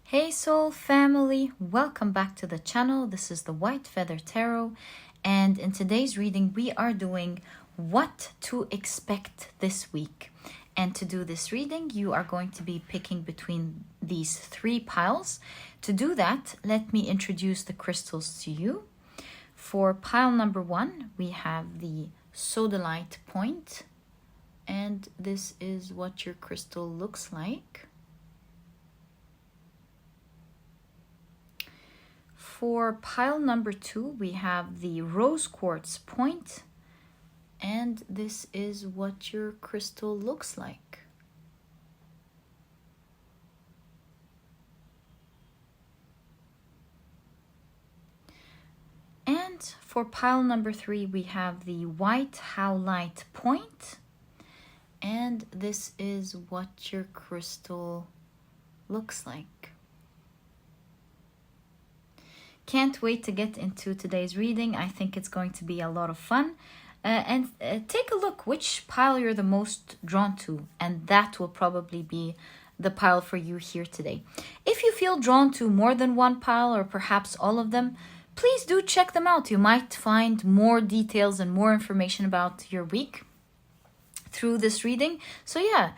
Hey soul family, welcome back to the channel. This is the White Feather Tarot, and in today's reading we are doing what to expect this week. And to do this reading you are going to be picking between these three piles. To do that, let me introduce the crystals to you. For pile number 1 we have the Sodalite point, and this is what your crystal looks like. For pile number 2, we have the Rose Quartz point, and this is what your crystal looks like. And for pile number 3, we have the White Howlite point, and this is what your crystal looks like. Can't wait to get into today's reading. I think it's going to be a lot of fun. And take a look which pile you're the most drawn to, and that will probably be the pile for you here today. If you feel drawn to more than one pile or perhaps all of them, please do check them out. You might find more details and more information about your week through this reading. So yeah,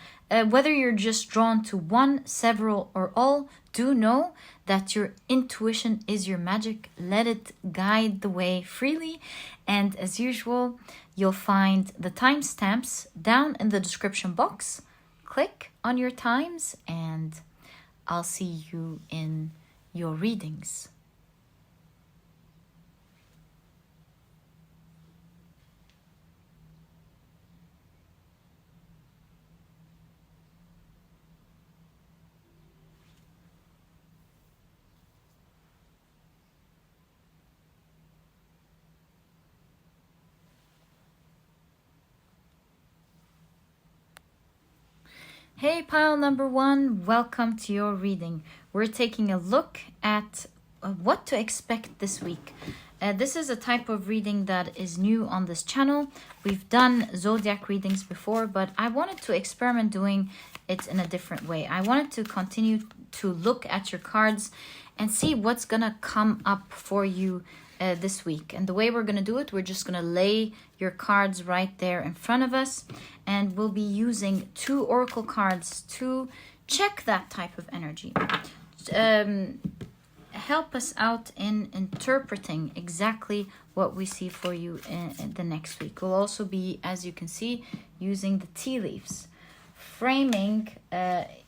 whether you're just drawn to one, several, or all, do know that your intuition is your magic. Let it guide the way freely. And as usual, you'll find the timestamps down in the description box. Click on your times and I'll see you in your readings. Hey pile number 1, welcome to your reading. We're taking a look at what to expect this week. This is a type of reading that is new on this channel. We've done zodiac readings before, but I wanted to experiment doing it in a different way. I wanted to continue to look at your cards and see what's gonna come up for you this week. And the way we're going to do it, we're just going to lay your cards right there in front of us, and we'll be using 2 oracle cards to check that type of energy. Help us out in interpreting exactly what we see for you in the next week. We'll also be, as you can see, using the tea leaves. Framing,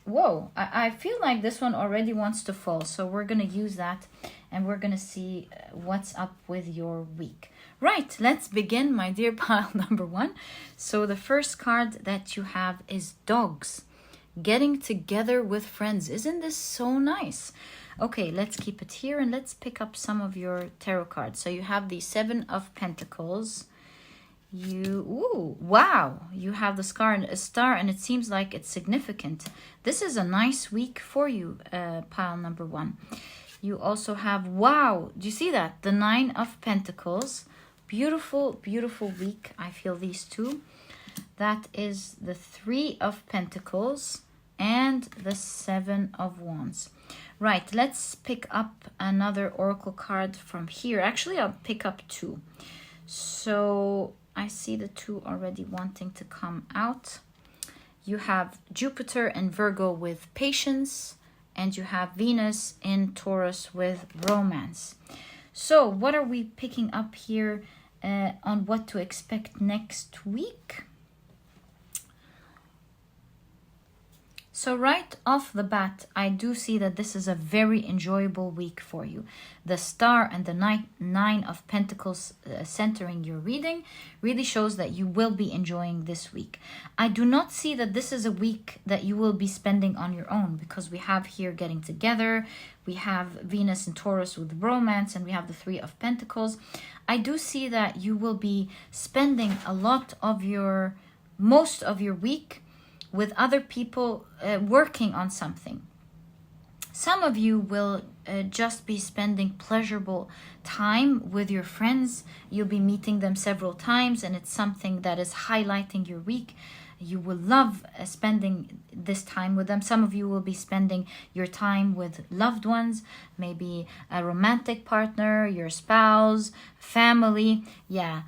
whoa, I feel like this one already wants to fall, so we're going to use that and we're going to see what's up with your week. Right, let's begin, my dear pile number 1. So the first card that you have is dogs. Getting together with friends. Isn't this so nice? Okay, let's keep it here and let's pick up some of your tarot cards. So you have the 7 of Pentacles. Wow, you have the star and it seems like it's significant. This is a nice week for you, pile number 1. You also have, wow, do you see that? The 9 of Pentacles. Beautiful, beautiful week. I feel these two. That is the 3 of Pentacles and the 7 of Wands. Right, let's pick up another oracle card from here. Actually, I'll pick up 2. So I see the 2 already wanting to come out. You have Jupiter and Virgo with patience, and you have Venus in Taurus with romance. So what are we picking up here on what to expect next week? So right off the bat, I do see that this is a very enjoyable week for you. The star and the 9 of Pentacles centering your reading really shows that you will be enjoying this week. I do not see that this is a week that you will be spending on your own, because we have here getting together, we have Venus and Taurus with romance, and we have the 3 of Pentacles. I do see that you will be spending most of your week with other people working on something. Some of you will just be spending pleasurable time with your friends. You'll be meeting them several times, and it's something that is highlighting your week. you will love spending this time with them. Some of you will be spending your time with loved ones, maybe a romantic partner, your spouse, family. Yeah,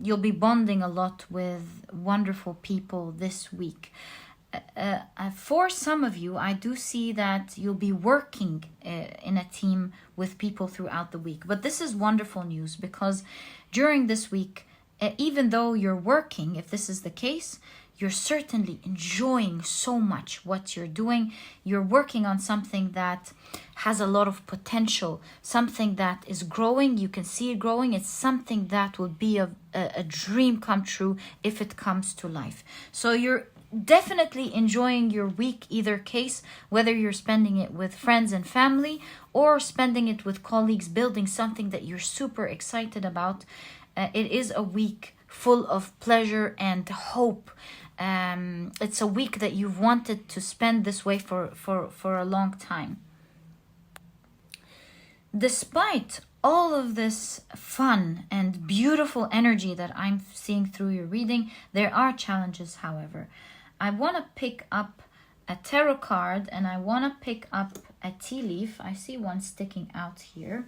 you'll be bonding a lot with wonderful people this week. For some of you, I do see that you'll be working in a team with people throughout the week. But this is wonderful news, because during this week, even though you're working, if this is the case, you're certainly enjoying so much what you're doing. You're working on something that has a lot of potential, something that is growing. You can see it growing. It's something that will be a dream come true if it comes to life. So you're definitely enjoying your week, either case, whether you're spending it with friends and family or spending it with colleagues, building something that you're super excited about. It is a week full of pleasure and hope. It's a week that you've wanted to spend this way for a long time. Despite all of this fun and beautiful energy that I'm seeing through your reading, there are challenges, however. I want to pick up a tarot card and I want to pick up a tea leaf. I see one sticking out here.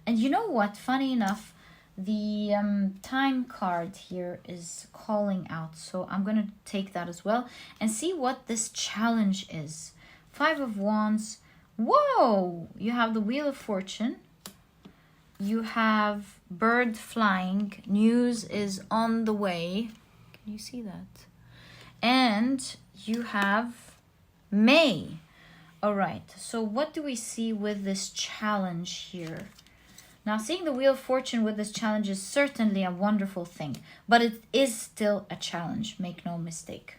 And you know what? Funny enough, the time card here is calling out. So I'm going to take that as well and see what this challenge is. 5 of Wands. Whoa! You have the Wheel of Fortune. You have bird flying. News is on the way. Can you see that? And you have May. All right. So what do we see with this challenge here? Now, seeing the Wheel of Fortune with this challenge is certainly a wonderful thing, but it is still a challenge. Make no mistake.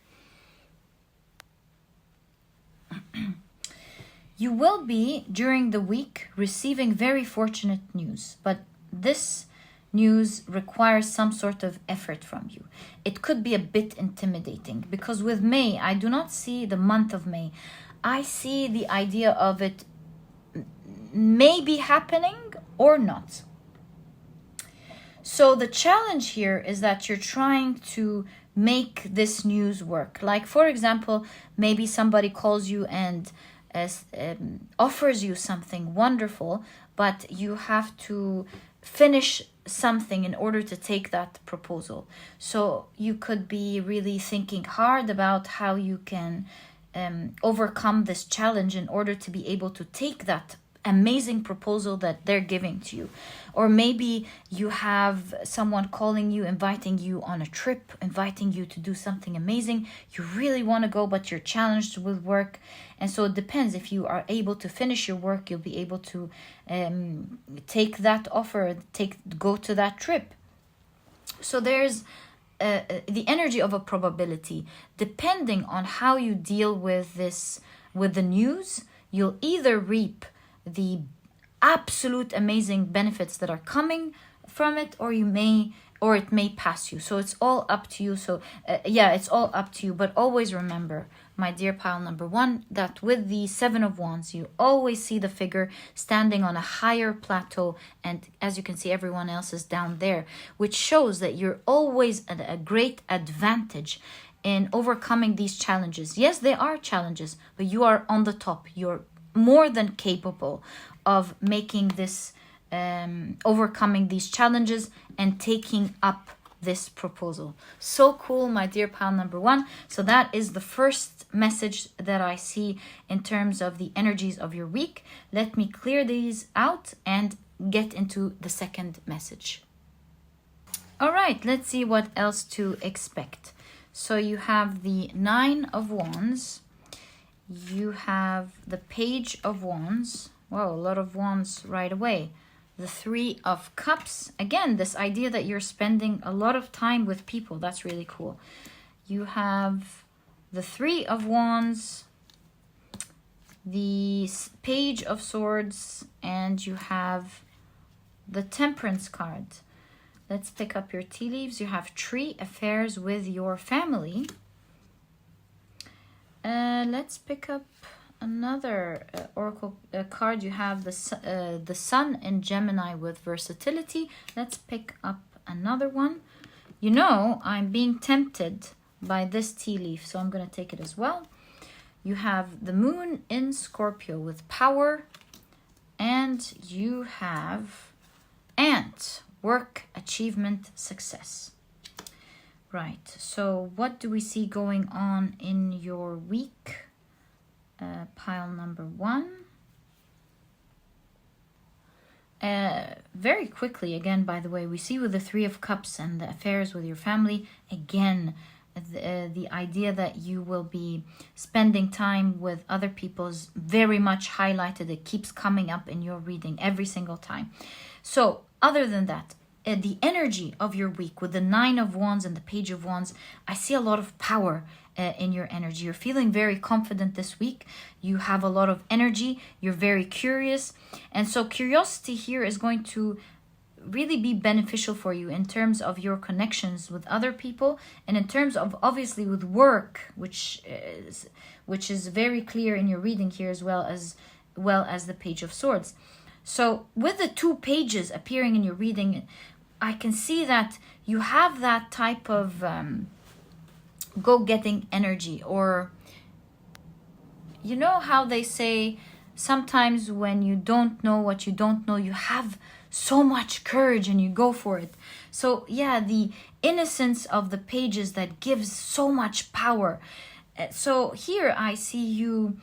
You will be, during the week, receiving very fortunate news, but this news requires some sort of effort from you. It could be a bit intimidating, because with May, I do not see the month of May. I see the idea of it maybe happening or not. So the challenge here is that you're trying to make this news work. Like, for example, maybe somebody calls you and offers you something wonderful, but you have to finish something in order to take that proposal. So you could be really thinking hard about how you can overcome this challenge in order to be able to take that amazing proposal that they're giving to you. Or maybe you have someone calling you, inviting you on a trip, inviting you to do something amazing. You really want to go, but you're challenged with work. And so it depends. If you are able to finish your work, you'll be able to take that offer, go to that trip. So there's the energy of a probability. Depending on how you deal with this, with the news, you'll either reap the absolute amazing benefits that are coming from it, or it may pass you. So it's all up to you. So it's all up to you. But always remember, my dear pile number 1, that with the 7 of Wands, you always see the figure standing on a higher plateau, and as you can see, everyone else is down there, which shows that you're always at a great advantage in overcoming these challenges. Yes, they are challenges, but you are on the top. You're more than capable of making this, overcoming these challenges and taking up this proposal. So cool, my dear pile number 1. So that is the first message that I see in terms of the energies of your week. Let me clear these out and get into the second message. All right, let's see what else to expect. So you have the 9 of Wands. You have the Page of Wands. Wow, a lot of wands right away. The 3 of Cups. Again, this idea that you're spending a lot of time with people. That's really cool. You have the 3 of Wands, the Page of Swords, and you have the Temperance card. Let's pick up your tea leaves. You have tree affairs with your family. Let's pick up another oracle card. You have the Sun in Gemini with versatility. Let's pick up another one. You know, I'm being tempted by this tea leaf, so I'm going to take it as well. You have the moon in Scorpio with power, and you have ant, work, achievement, success. Right, so what do we see going on in your week? Pile number 1. Very quickly, again, by the way, we see with the Three of Cups and the affairs with your family, again, the idea that you will be spending time with other people is very much highlighted. It keeps coming up in your reading every single time. So other than that, the energy of your week with the Nine of Wands and the Page of Wands, I see a lot of power in your energy. You're feeling very confident this week. You have a lot of energy. You're very curious. And so curiosity here is going to really be beneficial for you in terms of your connections with other people, and in terms of obviously with work, which is very clear in your reading here, as well as the Page of Swords. So with the 2 pages appearing in your reading, I can see that you have that type of go-getting energy, or you know how they say sometimes when you don't know what you don't know, you have so much courage and you go for it. So yeah, the innocence of the pages that gives so much power. So here I see you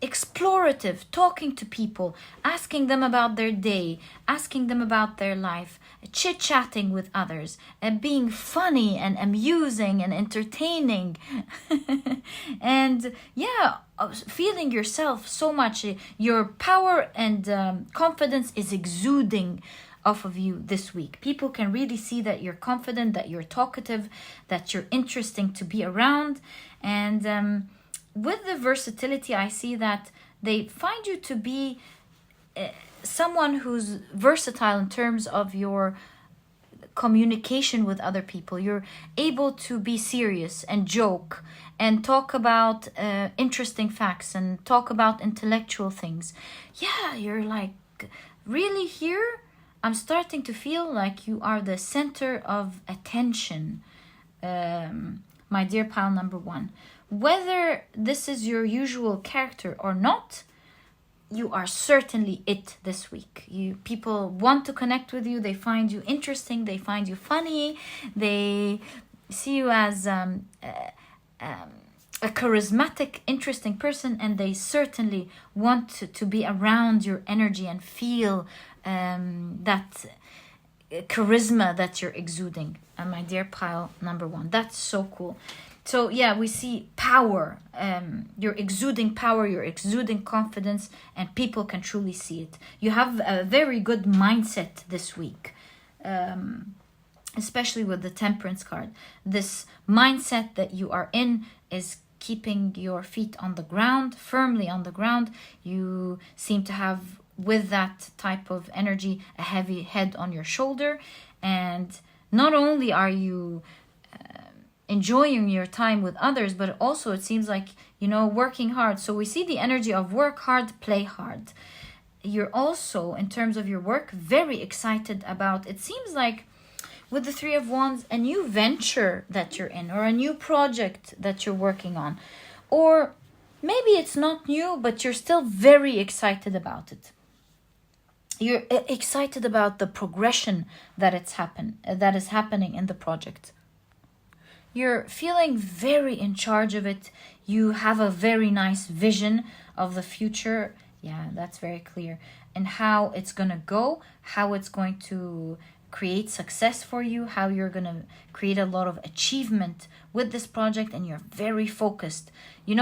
explorative, talking to people, asking them about their day, asking them about their life, chit-chatting with others, and being funny and amusing and entertaining. And yeah, feeling yourself so much. Your power and confidence is exuding off of you this week. People can really see that you're confident, that you're talkative, that you're interesting to be around. And with the versatility, I see that they find you to be someone who's versatile in terms of your communication with other people. You're able to be serious and joke and talk about interesting facts and talk about intellectual things. Yeah, you're like really here. I'm starting to feel like you are the center of attention, my dear pile number 1. Whether this is your usual character or not, you are certainly it this week. People want to connect with you. They find you interesting. They find you funny. They see you as a charismatic, interesting person, and they certainly want to be around your energy and feel that charisma that you're exuding. And my dear pile number 1, that's so cool. So yeah, we see power. You're exuding power, you're exuding confidence, and people can truly see it. You have a very good mindset this week, especially with the Temperance card. This mindset that you are in is keeping your feet on the ground, firmly on the ground. You seem to have, with that type of energy, a heavy head on your shoulder. And not only are you enjoying your time with others, but also it seems like, working hard. So we see the energy of work hard, play hard. You're also, in terms of your work, very excited about, it seems like with the Three of Wands, a new venture that you're in, or a new project that you're working on. Or maybe it's not new, but you're still very excited about it. You're excited about the progression that is happening in the project. You're feeling very in charge of it. You have a very nice vision of the future. Yeah, that's very clear. And how it's going to go, how it's going to create success for you, how you're going to create a lot of achievement with this project, and you're very focused. You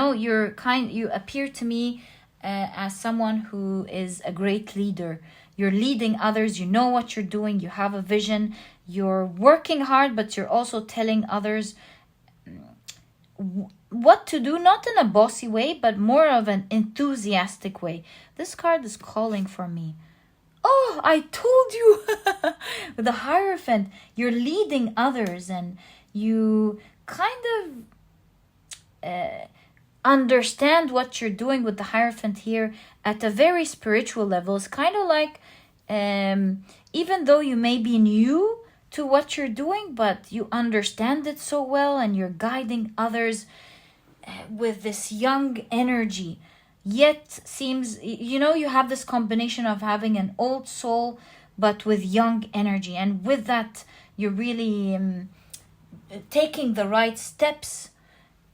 appear to me as someone who is a great leader. You're leading others, you know what you're doing, you have a vision, you're working hard, but you're also telling others what to do, not in a bossy way, but more of an enthusiastic way. This card is calling for me. Oh, I told you! With the Hierophant, you're leading others, and you kind of understand what you're doing with the Hierophant here at a very spiritual level. It's kind of like, even though you may be new to what you're doing, but you understand it so well and you're guiding others with this young energy. Yet seems, you have this combination of having an old soul but with young energy. And with that, you're really taking the right steps.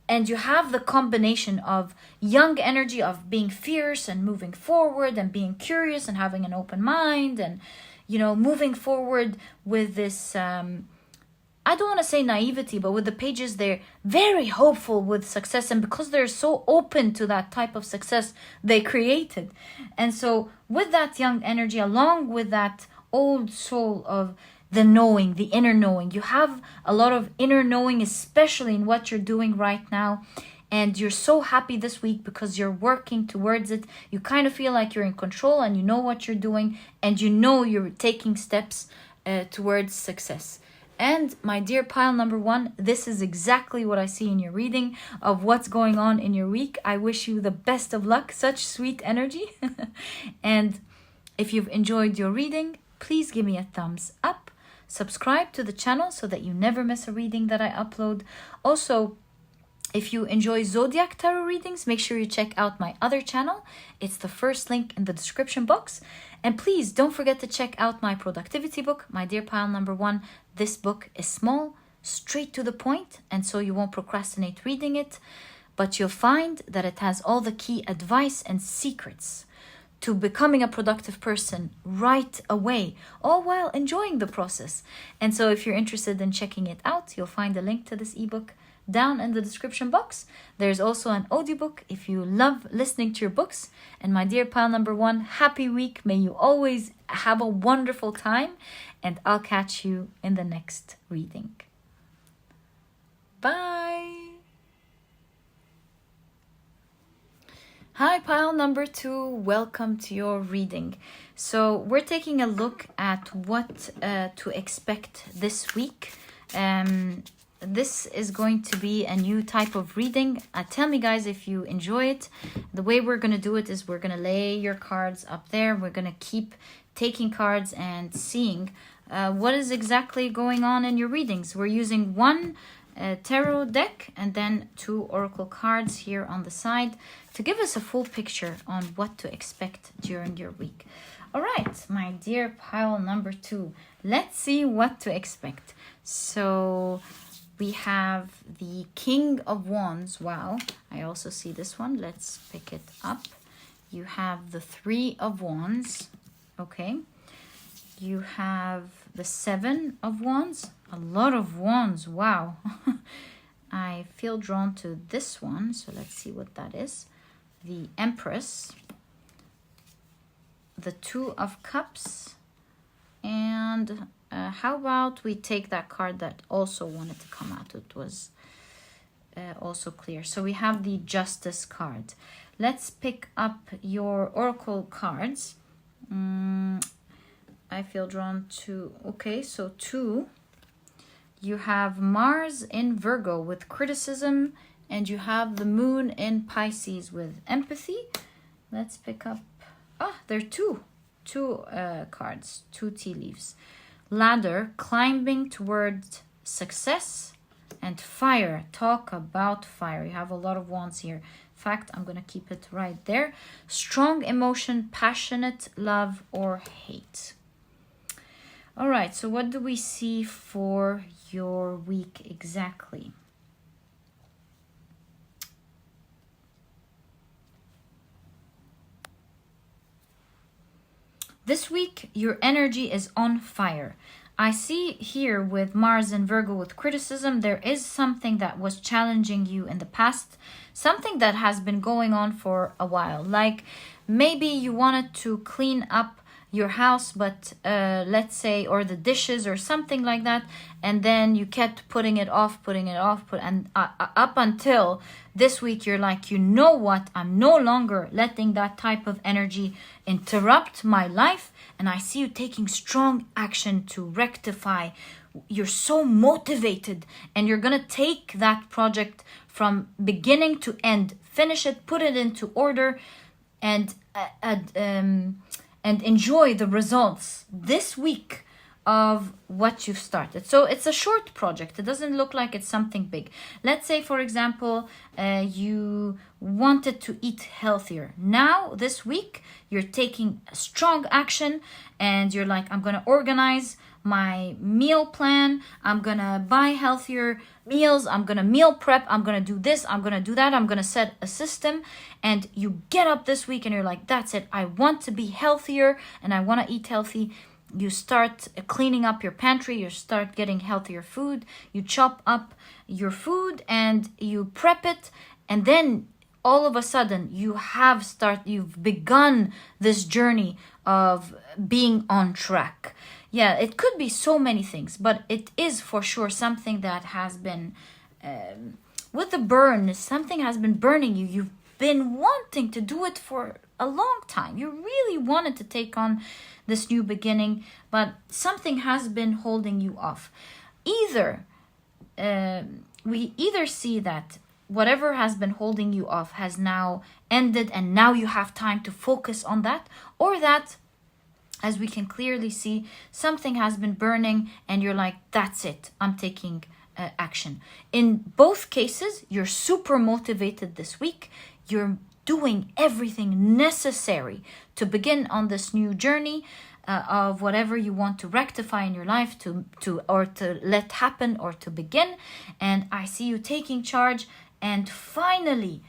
And you have the combination of young energy of being fierce and moving forward and being curious and having an open mind and, moving forward with this, I don't want to say naivety, but with the pages, they're very hopeful with success. And because they're so open to that type of success they created. And so with that young energy, along with that old soul of the knowing, the inner knowing, you have a lot of inner knowing, especially in what you're doing right now. And you're so happy this week because you're working towards it. You kind of feel like you're in control and you know what you're doing and you're taking steps towards success. And my dear pile number 1, this is exactly what I see in your reading of what's going on in your week. I wish you the best of luck, such sweet energy. And if you've enjoyed your reading, please give me a thumbs up. Subscribe to the channel so that you never miss a reading that I upload. Also, if you enjoy Zodiac Tarot readings, make sure you check out my other channel. It's the first link in the description box. And please don't forget to check out my productivity book, my dear pile number 1. This book is small, straight to the point, and so you won't procrastinate reading it. But you'll find that it has all the key advice and secrets to becoming a productive person right away, all while enjoying the process. And so if you're interested in checking it out, you'll find a link to this ebook down in the description box. There's also an audiobook if you love listening to your books. And my dear pile number 1, happy week. May you always have a wonderful time, and I'll catch you in the next reading. Bye. Hi, pile number 2. Welcome to your reading. So we're taking a look at what to expect this week. This is going to be a new type of reading. Tell me, guys, if you enjoy it. The way we're going to do it is we're going to lay your cards up there. We're going to keep taking cards and seeing what is exactly going on in your readings. We're using one tarot deck and then 2 oracle cards here on the side to give us a full picture on what to expect during your week. All right, my dear pile number 2, let's see what to expect. So we have the King of Wands. Wow, I also see this one. Let's pick it up. You have the 3 of Wands. Okay. You have the 7 of Wands. A lot of wands. Wow. I feel drawn to this one. So let's see what that is. The Empress. The 2 of Cups. And how about we take that card that also wanted to come out? It was also clear. So we have the Justice card. Let's pick up your oracle cards. I feel drawn to, okay, so 2. You have Mars in Virgo with criticism, and you have the Moon in Pisces with empathy. Let's pick up, there are two cards, 2 tea leaves. Ladder, climbing towards success, and fire. Talk about fire. You have a lot of wands here. In fact, I'm going to keep it right there. Strong emotion, passionate love or hate. All right, so what do we see for your week exactly? This week, your energy is on fire. I see here with Mars and Virgo with criticism, there is something that was challenging you in the past, something that has been going on for a while. Like maybe you wanted to clean up your house, but let's say, or the dishes or something like that, and then you kept putting it off, and up until this week you're like, you know what, I'm no longer letting that type of energy interrupt my life, and I see you taking strong action to rectify. You're so motivated, and you're gonna take that project from beginning to end, finish it, put it into order, and enjoy the results this week of what you've started. So it's a short project. It doesn't look like it's something big. Let's say, for example, you wanted to eat healthier. Now, this week, you're taking strong action and you're like, I'm going to organize my meal plan. I'm going to buy healthier meals. I'm going to meal prep. I'm going to do this. I'm going to do that. I'm going to set a system. And you get up this week and you're like, that's it. I want to be healthier and I want to eat healthy. You start cleaning up your pantry, you start getting healthier food, you chop up your food and you prep it, and then all of a sudden you've begun this journey of being on track. Yeah, it could be so many things, but it is for sure something that has been with the burn, something has been burning you. You've been wanting to do it for a long time. You really wanted to take on this new beginning, but something has been holding you off. We either see that whatever has been holding you off has now ended and now you have time to focus on that, or that, as we can clearly see, something has been burning and you're like, that's it, I'm taking action. In both cases, you're super motivated this week. You're doing everything necessary to begin on this new journey of whatever you want to rectify in your life, to let happen or to begin. And I see you taking charge and finally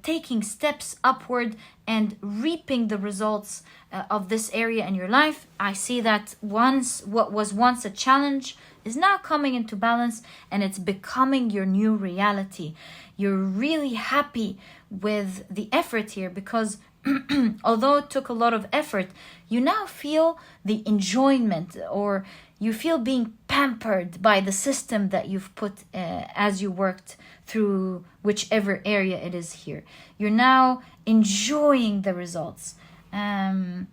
taking steps upward and reaping the results of this area in your life. I see that what was once a challenge is now coming into balance and it's becoming your new reality. You're really happy with the effort here because although it took a lot of effort, you now feel the enjoyment, or you feel being pampered by the system that you've put as you worked through whichever area it is here. You're now enjoying the results. And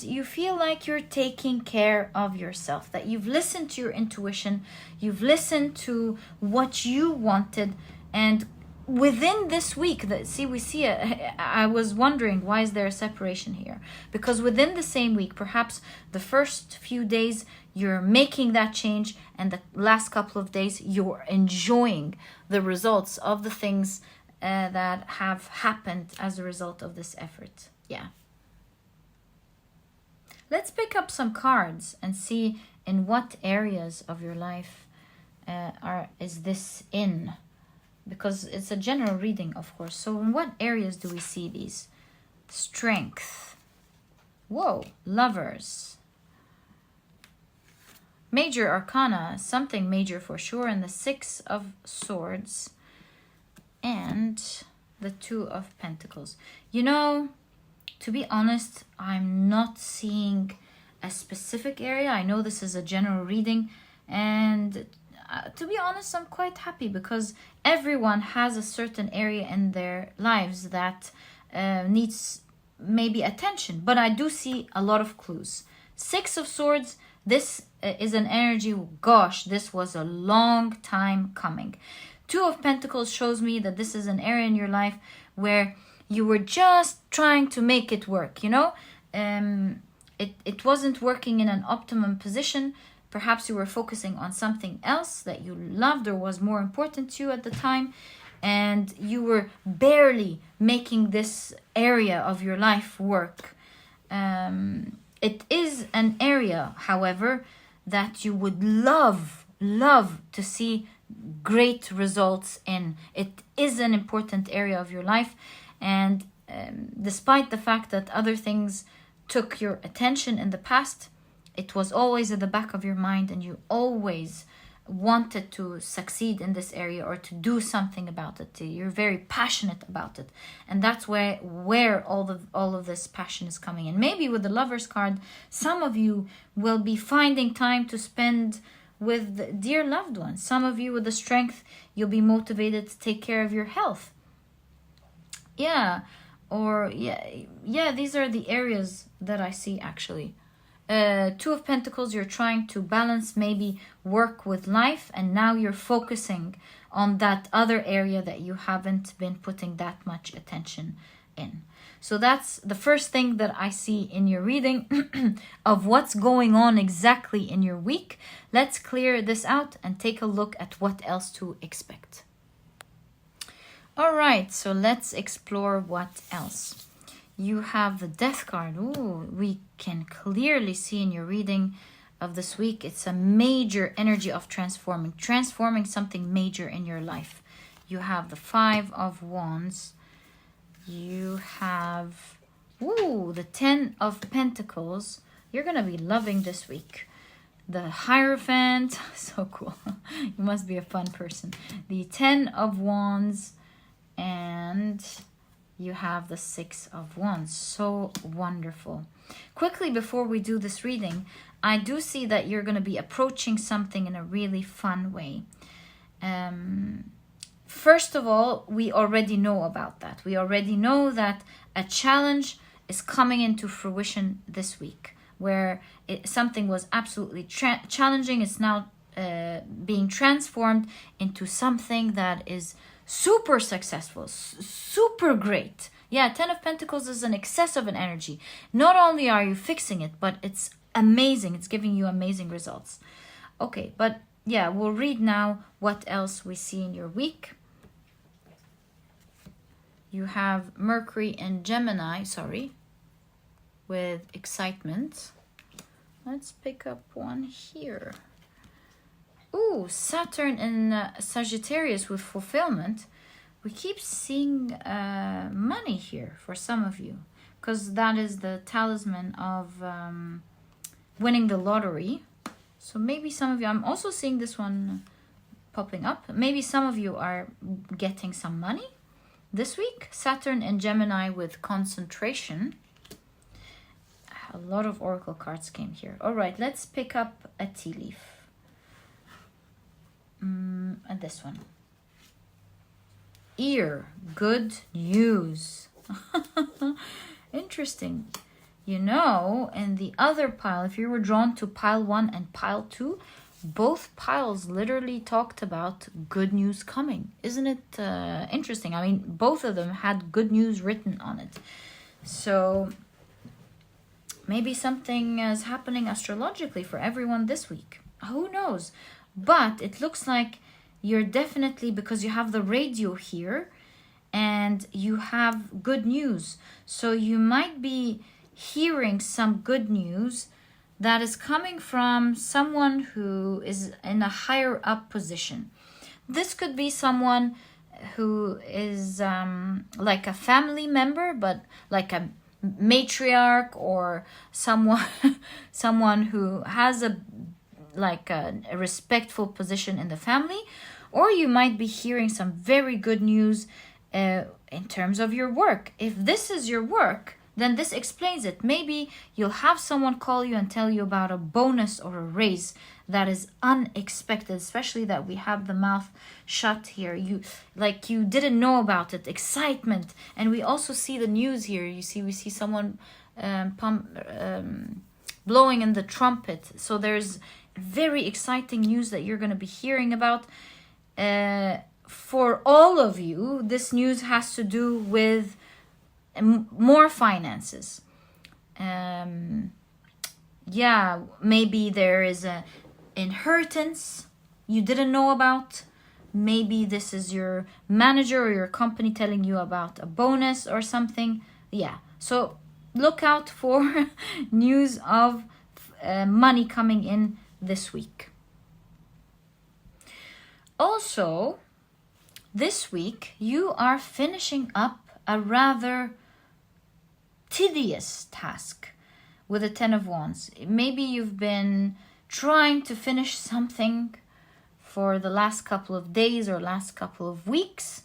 you feel like you're taking care of yourself, that you've listened to your intuition, you've listened to what you wanted, and within this week, I was wondering, why is there a separation here? Because within the same week, perhaps the first few days you're making that change, and the last couple of days you're enjoying the results of the things that have happened as a result of this effort. Yeah. Let's pick up some cards and see in what areas of your life is this in. Because it's a general reading, of course. So in what areas do we see these? Strength. Whoa, Lovers. Major Arcana, something major for sure. And the Six of Swords. And the Two of Pentacles. You know, to be honest, I'm not seeing a specific area. I know this is a general reading, and to be honest, I'm quite happy because everyone has a certain area in their lives that needs maybe attention, but I do see a lot of clues. Six of Swords, this is an energy, gosh, this was a long time coming. Two of Pentacles shows me that this is an area in your life where you were just trying to make it work, you know? It wasn't working in an optimum position. Perhaps you were focusing on something else that you loved or was more important to you at the time, and you were barely making this area of your life work. It is an area, however, that you would love to see great results in. It is an important area of your life, and despite the fact that other things took your attention in the past, it was always at the back of your mind, and you always wanted to succeed in this area or to do something about it. You're very passionate about it, and that's where all of this passion is coming in. Maybe with the Lovers card, some of you will be finding time to spend with dear loved ones. Some of you with the Strength, you'll be motivated to take care of your health. Yeah, these are the areas that I see actually. Two of Pentacles, you're trying to balance maybe work with life, and now you're focusing on that other area that you haven't been putting that much attention in. So that's the first thing that I see in your reading of what's going on exactly in your week. Let's clear this out and take a look at what else to expect. All right, so let's explore what else. You have the Death card. Ooh, we can clearly see in your reading of this week, it's a major energy of transforming something major in your life. You have the Five of Wands. You have, the Ten of Pentacles. You're going to be loving this week. The Hierophant. So cool. You must be a fun person. The Ten of Wands. And you have the Six of Wands. So wonderful. Quickly, before we do this reading, I do see that you're going to be approaching something in a really fun way. First of all, we already know about that. We already know that a challenge is coming into fruition this week, where something was absolutely challenging. It's now being transformed into something that is super successful, super great. Yeah, Ten of Pentacles is an excess of an energy. Not only are you fixing it, but it's amazing. It's giving you amazing results. Okay, but yeah, we'll read now what else we see in your week. You have Mercury and Gemini, with excitement. Let's pick up one here. Ooh, Saturn and Sagittarius with fulfillment. We keep seeing money here for some of you, because that is the talisman of winning the lottery. So maybe some of you, I'm also seeing this one popping up. Maybe some of you are getting some money this week. Saturn and Gemini with concentration. A lot of oracle cards came here. All right, let's pick up a tea leaf. And this one. Ear, good news. Interesting. You know, in the other pile, if you were drawn to pile 1 and pile 2, both piles literally talked about good news coming. Isn't it interesting? I mean, both of them had good news written on it. So maybe something is happening astrologically for everyone this week. Who knows? But it looks like you're definitely, because you have the radio here and you have good news. So you might be hearing some good news that is coming from someone who is in a higher up position. This could be someone who is like a family member, but like a matriarch, or someone who has a respectful position in the family. Or you might be hearing some very good news in terms of your work. If this is your work, then this explains it. Maybe you'll have someone call you and tell you about a bonus or a raise that is unexpected, especially that we have the mouth shut here. You didn't know about it. Excitement. And we also see the news here. We see someone blowing in the trumpet. So there's very exciting news that you're going to be hearing about. For all of you, this news has to do with more finances. Maybe there is a inheritance you didn't know about. Maybe this is your manager or your company telling you about a bonus or something. Yeah, so look out for news of money coming in this week. Also, this week you are finishing up a rather tedious task with the Ten of Wands. Maybe you've been trying to finish something for the last couple of days or last couple of weeks,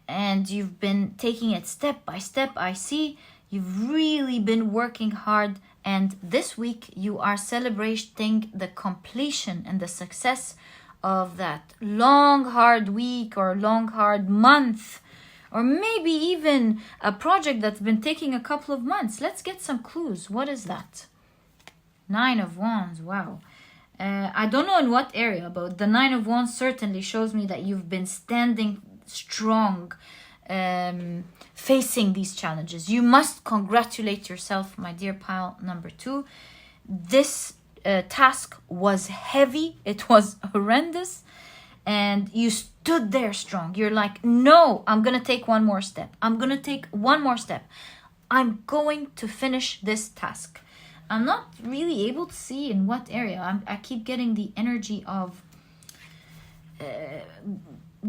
and you've been taking it step by step. I see you've really been working hard, and this week you are celebrating the completion and the success of that long hard week or long hard month, or maybe even a project that's been taking a couple of months. Let's get some clues. What is that? Nine of Wands. Wow. I don't know in what area, but the Nine of Wands certainly shows me that you've been standing strong. facing these challenges. You must congratulate yourself, my dear pile number 2. This task was heavy. It was horrendous. And you stood there strong. You're like, no, I'm going to take one more step. I'm going to take one more step. I'm going to finish this task. I'm not really able to see in what area. I keep getting the energy of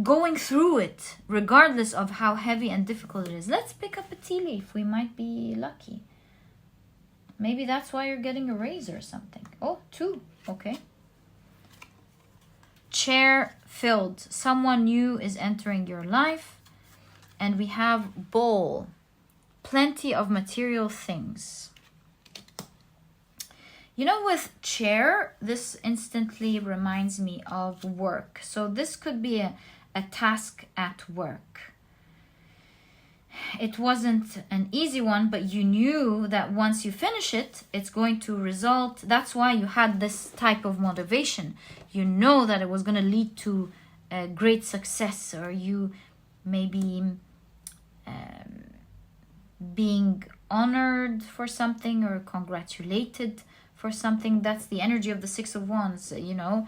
going through it, regardless of how heavy and difficult it is. Let's pick up a tea leaf. We might be lucky. Maybe that's why you're getting a raise or something. Oh, 2. Okay. Chair filled. Someone new is entering your life. And we have bowl. Plenty of material things. You know, with chair, this instantly reminds me of work. So this could be a task at work. It wasn't an easy one, but you knew that once you finish it, it's going to result. That's why you had this type of motivation. You know that it was going to lead to a great success, or you maybe being honored for something or congratulated for something. That's the energy of the 6 of Wands, you know.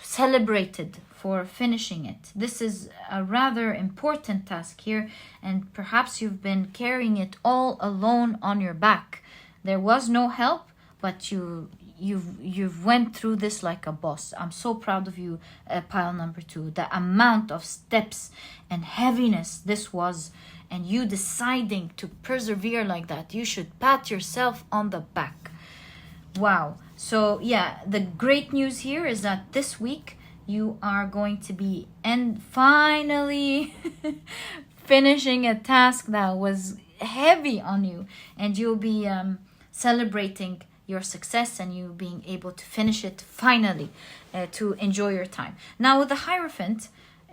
Celebrated for finishing it. This is a rather important task here, and perhaps you've been carrying it all alone on your back. There was no help, but you've went through this like a boss. I'm so proud of you, pile number 2. The amount of steps and heaviness this was, and you deciding to persevere like that, you should pat yourself on the back. Wow. So yeah, the great news here is that this week you are going to be finally finishing a task that was heavy on you, and you'll be celebrating your success and you being able to finish it finally, to enjoy your time. Now with the Hierophant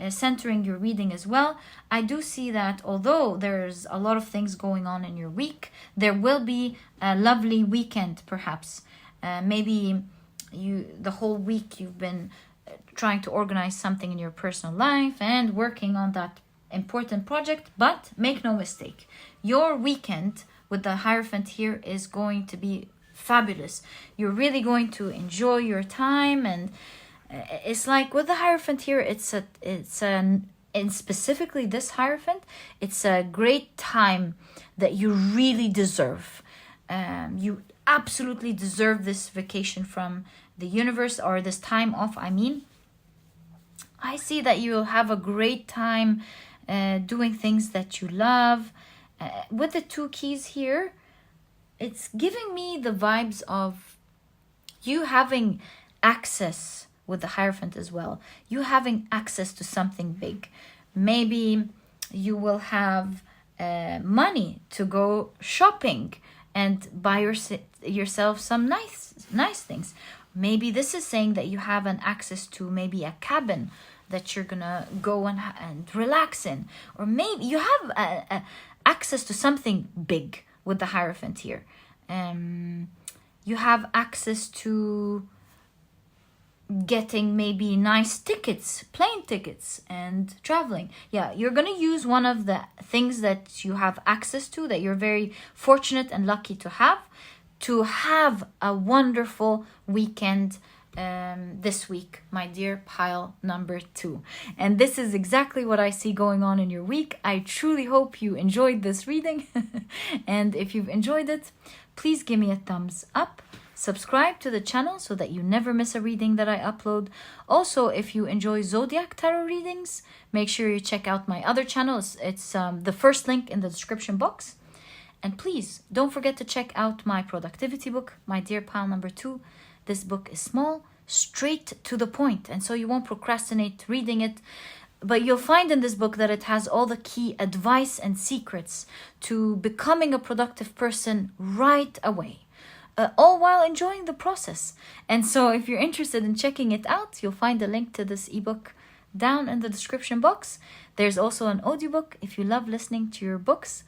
centering your reading as well, I do see that although there's a lot of things going on in your week, there will be a lovely weekend perhaps. Maybe the whole week you've been trying to organize something in your personal life and working on that important project, but make no mistake, your weekend with the Hierophant here is going to be fabulous. You're really going to enjoy your time, and it's like with the Hierophant here, and specifically this Hierophant, it's a great time that you really deserve. You absolutely deserve this vacation from the universe, or this time off, I mean. I see that you'll have a great time doing things that you love. With the 2 keys here, it's giving me the vibes of you having access with the Hierophant as well. You having access to something big. Maybe you will have money to go shopping and buy yourself some nice things. Maybe this is saying that you have an access to maybe a cabin that you're gonna go and relax in, or maybe you have access to something big with the Hierophant here. You have access to getting maybe nice tickets, plane tickets, and traveling. Yeah, you're gonna use one of the things that you have access to, that you're very fortunate and lucky to have a wonderful weekend this week, my dear pile number 2. And this is exactly what I see going on in your week. I truly hope you enjoyed this reading. And if you've enjoyed it, please give me a thumbs up. Subscribe to the channel so that you never miss a reading that I upload. Also, if you enjoy Zodiac Tarot readings, make sure you check out my other channel. It's the first link in the description box. And please, don't forget to check out my productivity book, my dear pile number 2. This book is small, straight to the point, and so you won't procrastinate reading it. But you'll find in this book that it has all the key advice and secrets to becoming a productive person right away. All while enjoying the process. And so if you're interested in checking it out, you'll find a link to this ebook down in the description box. There's also an audiobook if you love listening to your books.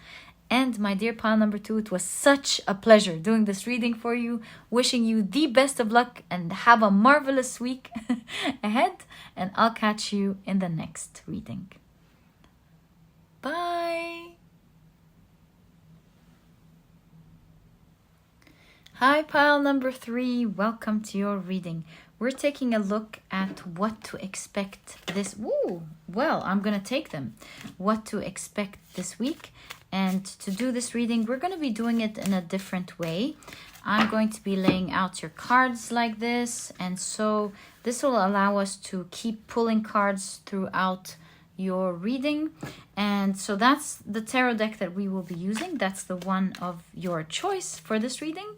And my dear pile number 2, it was such a pleasure doing this reading for you. Wishing you the best of luck and have a marvelous week ahead. And I'll catch you in the next reading. Bye. Hi, pile number 3. Welcome to your reading. We're taking a look at what to expect this... Ooh, well, I'm going to take them. What to expect this week. And to do this reading, we're going to be doing it in a different way. I'm going to be laying out your cards like this. And so this will allow us to keep pulling cards throughout your reading. And so that's the tarot deck that we will be using. That's the one of your choice for this reading.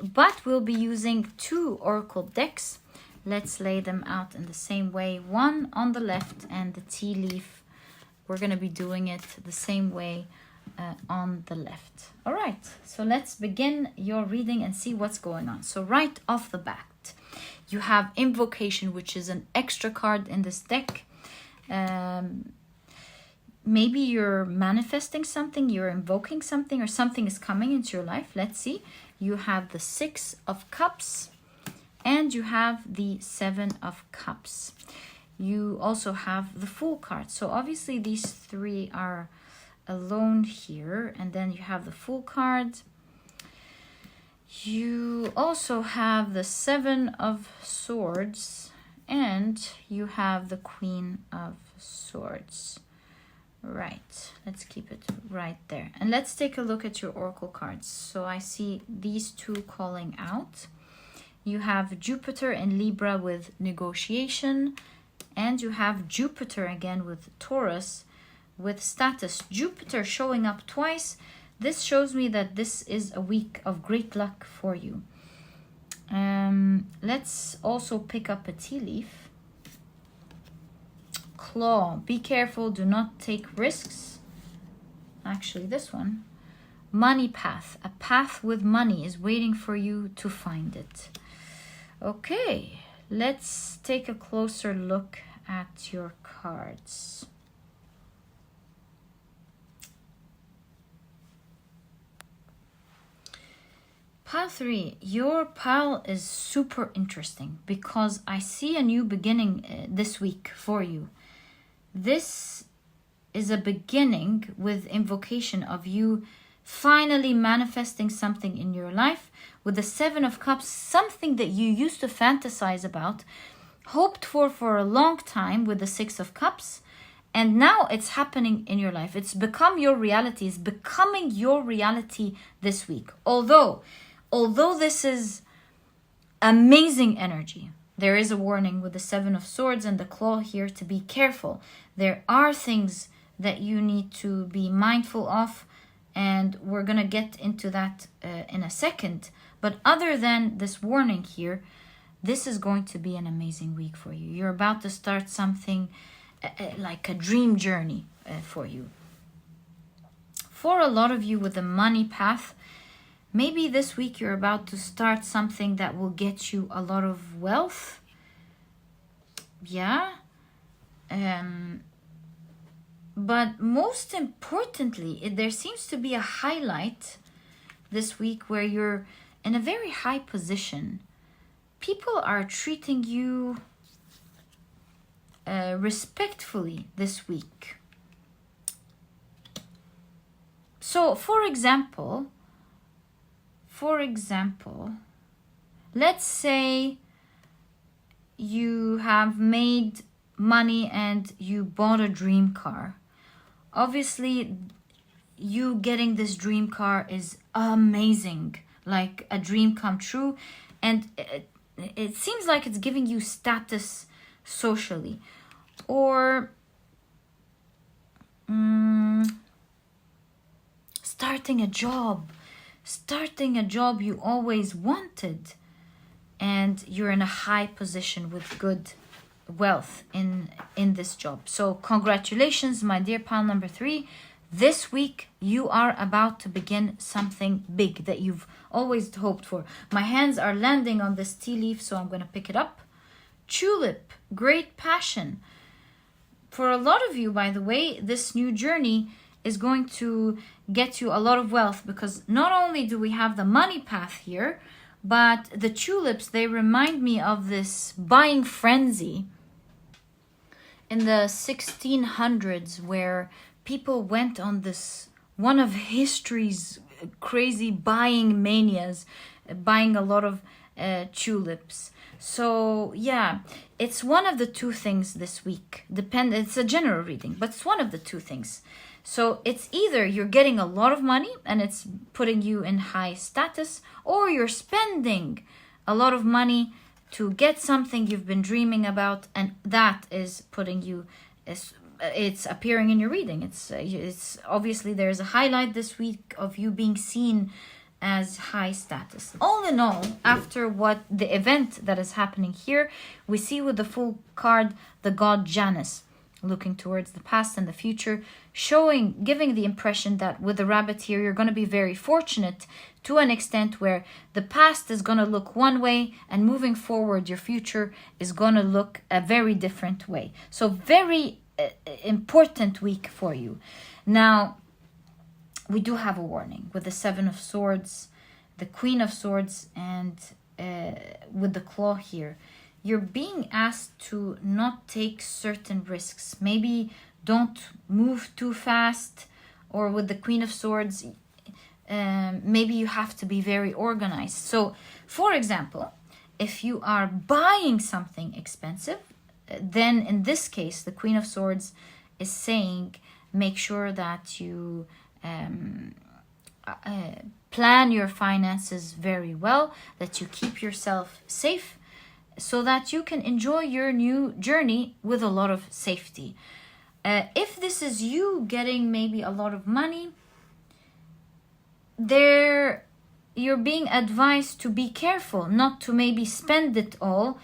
But we'll be using 2 oracle decks. Let's lay them out in the same way. One on the left and the tea leaf. We're going to be doing it the same way on the left. All right, so let's begin your reading and see what's going on. So right off the bat, you have Invocation, which is an extra card in this deck. Maybe you're manifesting something, you're invoking something, or something is coming into your life. Let's see. You have the 6 of Cups and you have the 7 of Cups. You also have the Fool card. So obviously these 3 are alone here. And then you have the Fool card. You also have the 7 of Swords. And you have the Queen of Swords. Right, let's keep it right there. And let's take a look at your oracle cards. So I see these 2 calling out. You have Jupiter and Libra with negotiation. And you have Jupiter again with Taurus with status. Jupiter showing up twice. This shows me that this is a week of great luck for you. Let's also pick up a tea leaf. Claw, be careful, do not take risks. Actually, this one. Money path, a path with money is waiting for you to find it. Okay, let's take a closer look at your cards. Pile 3, your pile is super interesting because I see a new beginning this week for you. This is a beginning with Invocation of you finally manifesting something in your life with the 7 of Cups, something that you used to fantasize about, hoped for a long time with the 6 of Cups, and now it's happening in your life. It's become your reality. It's becoming your reality this week. Although this is amazing energy, there is a warning with the 7 of Swords and the Claw here to be careful. There are things that you need to be mindful of, and we're going to get into that in a second. But other than this warning here, this is going to be an amazing week for you. You're about to start something like a dream journey for you. For a lot of you with the money path, maybe this week you're about to start something that will get you a lot of wealth. Yeah. But most importantly, there seems to be a highlight this week where you're in a very high position. People are treating you respectfully this week. So, for example, let's say you have made money and you bought a dream car. Obviously, you getting this dream car is amazing, like a dream come true, and it seems like it's giving you status socially. Or starting a job you always wanted, and you're in a high position with good wealth in this job. So congratulations, my dear pile number 3. This week you are about to begin something big that you've always hoped for. My hands are landing on this tea leaf, so I'm going to pick it up. Tulip, great passion. For a lot of you, by the way, this new journey is going to get you a lot of wealth, because not only do we have the money path here, but the tulips, they remind me of this buying frenzy in the 1600s, where people went on this, one of history's crazy buying manias, buying a lot of tulips. So yeah, it's one of the two things this week. It's a general reading, but it's one of the two things. So it's either you're getting a lot of money and it's putting you in high status, or you're spending a lot of money to get something you've been dreaming about, and that is putting you, it's appearing in your reading. It's obviously there's a highlight this week of you being seen as high status. All in all, after what the event that is happening here, we see with the full card the god Janus looking towards the past and the future, giving the impression that with the rabbit here, you're going to be very fortunate to an extent where the past is going to look one way, and moving forward, your future is going to look a very different way. So very important week for you. Now, we do have a warning with the Seven of Swords, the Queen of Swords, and with the claw here. You're being asked to not take certain risks. Maybe don't move too fast, or with the Queen of Swords, maybe you have to be very organized. So, for example, if you are buying something expensive, then in this case, the Queen of Swords is saying, make sure that you plan your finances very well, that you keep yourself safe, so that you can enjoy your new journey with a lot of safety. If this is you getting maybe a lot of money, you're being advised to be careful, not to maybe spend it all,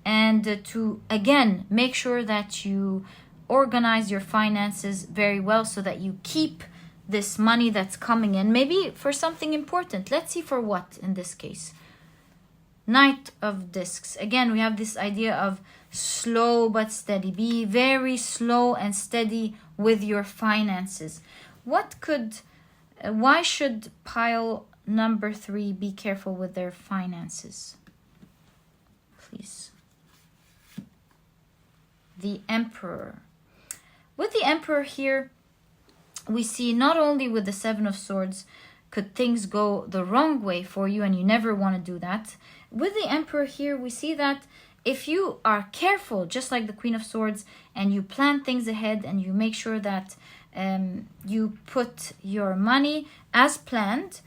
and to, again, make sure that you organize your finances very well, so that you keep this money that's coming in, maybe for something important. Let's see for what in this case. Knight of Discs. Again, we have this idea of slow but steady. Be very slow and steady with your finances. Why should pile number 3 be careful with their finances? Please. The Emperor. With the Emperor here, we see not only with the Seven of Swords could things go the wrong way for you, and you never want to do that. With the Emperor here, we see that if you are careful, just like the Queen of Swords, and you plan things ahead, and you make sure that you put your money as planned,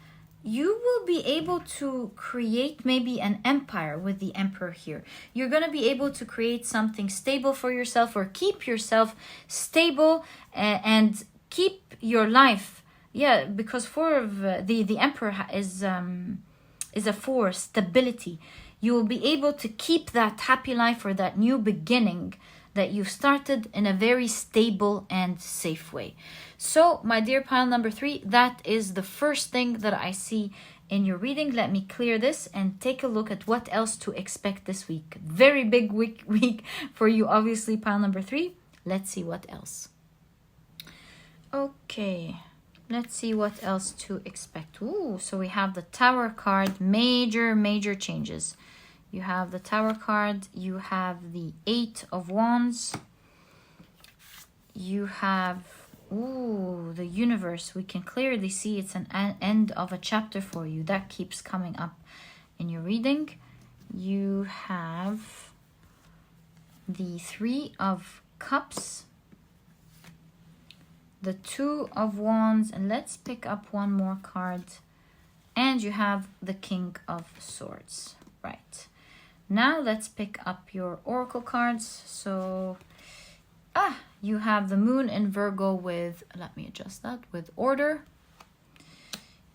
you will be able to create maybe an empire with the Emperor here. You're going to be able to create something stable for yourself, or keep yourself stable and keep your life. Yeah, because the Emperor is a for stability. You will be able to keep that happy life, or that new beginning that you've started, in a very stable and safe way. So, my dear pile number 3, that is the first thing that I see in your reading. Let me clear this and take a look at what else to expect this week. Very big week for you, obviously, pile number 3. Let's see what else. Okay, let's see what else to expect. Ooh, so we have the Tower card, major changes. You have the Tower card, you have the 8 of Wands, you have, the Universe. We can clearly see it's an end of a chapter for you. That keeps coming up in your reading. You have the 3 of Cups, the 2 of Wands, and let's pick up one more card. And you have the King of Swords. Right. Now let's pick up your oracle cards. So, you have the Moon in Virgo with, let me adjust that, with order.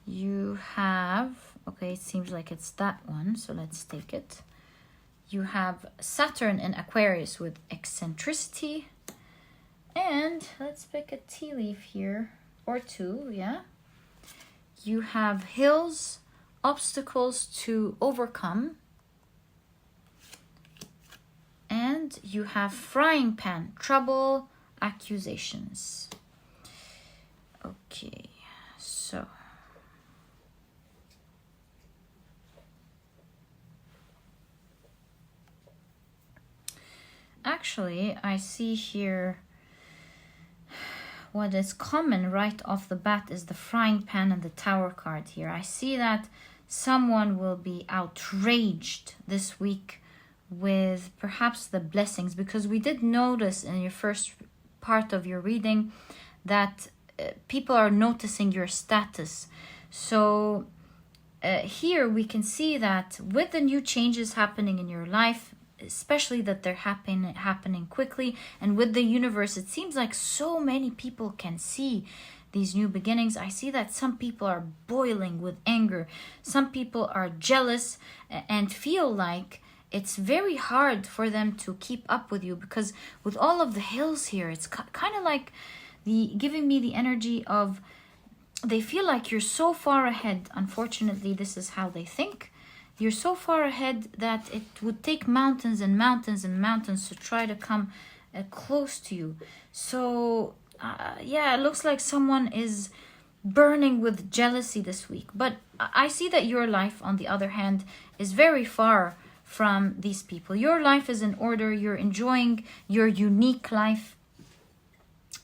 You have, okay, it seems like it's that one, so let's take it. You have Saturn in Aquarius with eccentricity. And let's pick a tea leaf here, or 2, yeah. You have hills, obstacles to overcome. And you have frying pan, trouble, accusations. Okay, so actually I see here what is common right off the bat is the frying pan and the tower card here. I see that someone will be outraged this week with perhaps the blessings, because we did notice in your first part of your reading that people are noticing your status. So here we can see that with the new changes happening in your life, especially that they're happening quickly, and with the universe, it seems like so many people can see these new beginnings. I see that some people are boiling with anger. Some people are jealous and feel like it's very hard for them to keep up with you, because with all of the hills here, it's kind of like giving me the energy of they feel like you're so far ahead. Unfortunately, this is how they think. You're so far ahead that it would take mountains and mountains and mountains to try to come close to you. So yeah, it looks like someone is burning with jealousy this week. But I see that your life, on the other hand, is very far from these people. Your life is in order. You're enjoying your unique life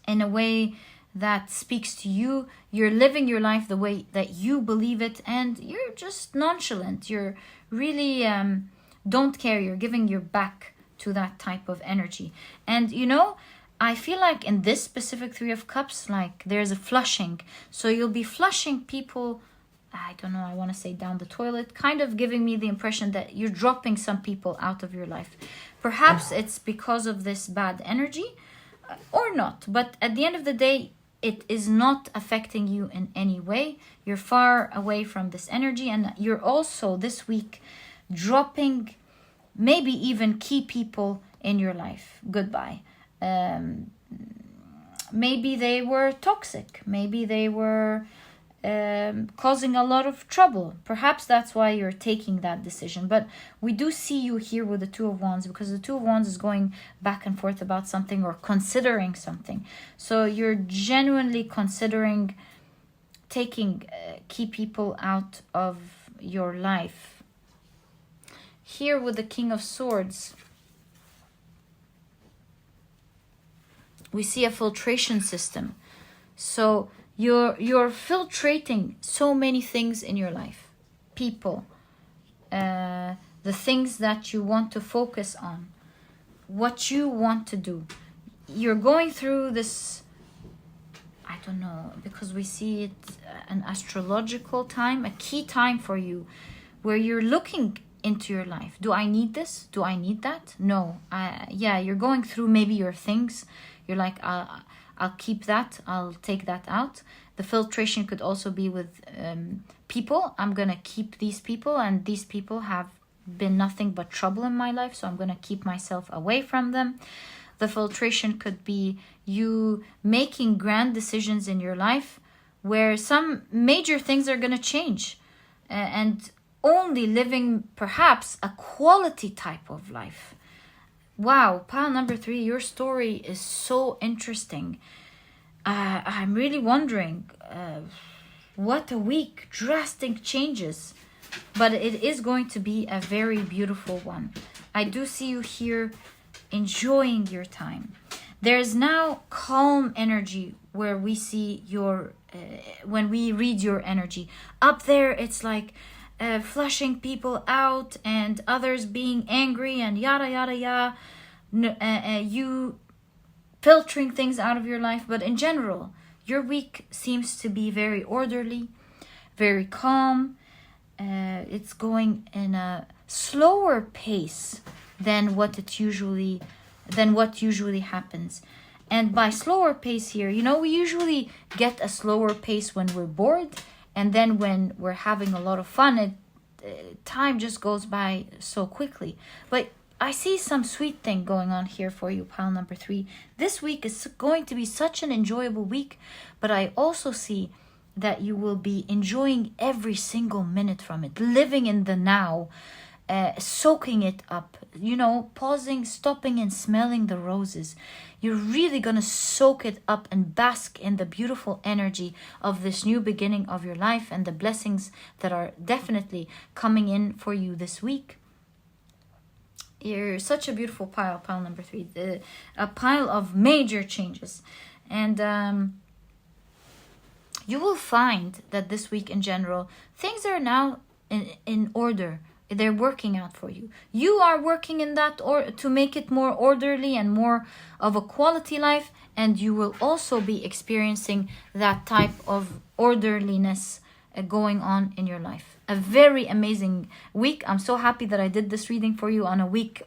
in a way that speaks to you. You're living your life the way that you believe it, and you're just nonchalant. You're really don't care. You're giving your back to that type of energy. And you know, I feel like in this specific Three of Cups, like there's a flushing. So you'll be flushing people, I don't know, I want to say down the toilet, kind of giving me the impression that you're dropping some people out of your life. Perhaps it's because of this bad energy or not. But at the end of the day, it is not affecting you in any way. You're far away from this energy, and you're also this week dropping maybe even key people in your life. Goodbye. Maybe they were toxic. Maybe they were causing a lot of trouble. Perhaps that's why you're taking that decision. But we do see you here with the Two of Wands, because the Two of Wands is going back and forth about something or considering something. So you're genuinely considering taking key people out of your life. Here with the King of Swords, we see a filtration system. So you're filtrating so many things in your life. People, the things that you want to focus on, what you want to do. You're going through this, I don't know, because we see it an astrological time, a key time for you, where you're looking into your life. Do I need this? Do I need that? No. Yeah, you're going through maybe your things. You're like, I'll keep that. I'll take that out. The filtration could also be with people. I'm going to keep these people, and these people have been nothing but trouble in my life, so I'm going to keep myself away from them. The filtration could be you making grand decisions in your life where some major things are going to change, and only living perhaps a quality type of life. Wow, pile number 3, your story is so interesting. I'm really wondering, what a week, drastic changes. But it is going to be a very beautiful one. I do see you here enjoying your time. There is now calm energy where we see your, when we read your energy. Up there, it's like flushing people out and others being angry and yada yada yada. You filtering things out of your life. But in general, your week seems to be very orderly, very calm. It's going in a slower pace than what usually happens. And by slower pace here, you know, we usually get a slower pace when we're bored, and then when we're having a lot of fun, time just goes by so quickly. But I see some sweet thing going on here for you, pile number 3. This week is going to be such an enjoyable week, but I also see that you will be enjoying every single minute from it, living in the now, soaking it up, you know, pausing, stopping and smelling the roses. You're really gonna soak it up and bask in the beautiful energy of this new beginning of your life and the blessings that are definitely coming in for you this week. You're such a beautiful pile number 3, a pile of major changes. And you will find that this week in general, things are now in order. They're working out for you. You are working in that or to make it more orderly and more of a quality life, and you will also be experiencing that type of orderliness going on in your life. A very amazing week. I'm so happy that I did this reading for you on a week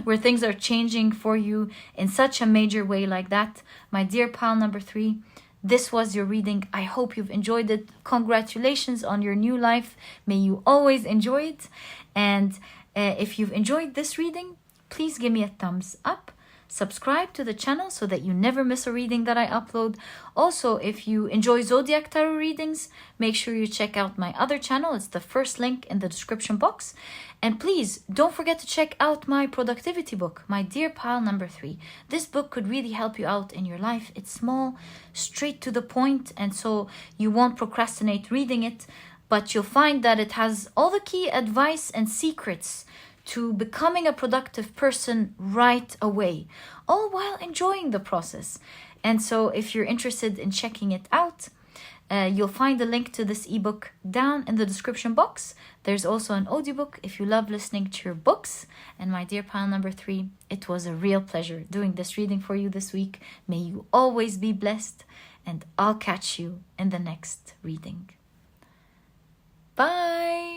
where things are changing for you in such a major way like that. My dear pile number 3, this was your reading. I hope you've enjoyed it. Congratulations on your new life. May you always enjoy it. And if you've enjoyed this reading, please give me a thumbs up. Subscribe to the channel so that you never miss a reading that I upload. Also, if you enjoy Zodiac Tarot readings, make sure you check out my other channel. It's the first link in the description box. And please, don't forget to check out my productivity book, my dear pile number 3. This book could really help you out in your life. It's small, straight to the point, and so you won't procrastinate reading it. But you'll find that it has all the key advice and secrets to becoming a productive person right away, all while enjoying the process. And so if you're interested in checking it out, you'll find the link to this ebook down in the description box. There's also an audiobook if you love listening to your books. And my dear pile number 3, it was a real pleasure doing this reading for you this week. May you always be blessed, and I'll catch you in the next reading. Bye!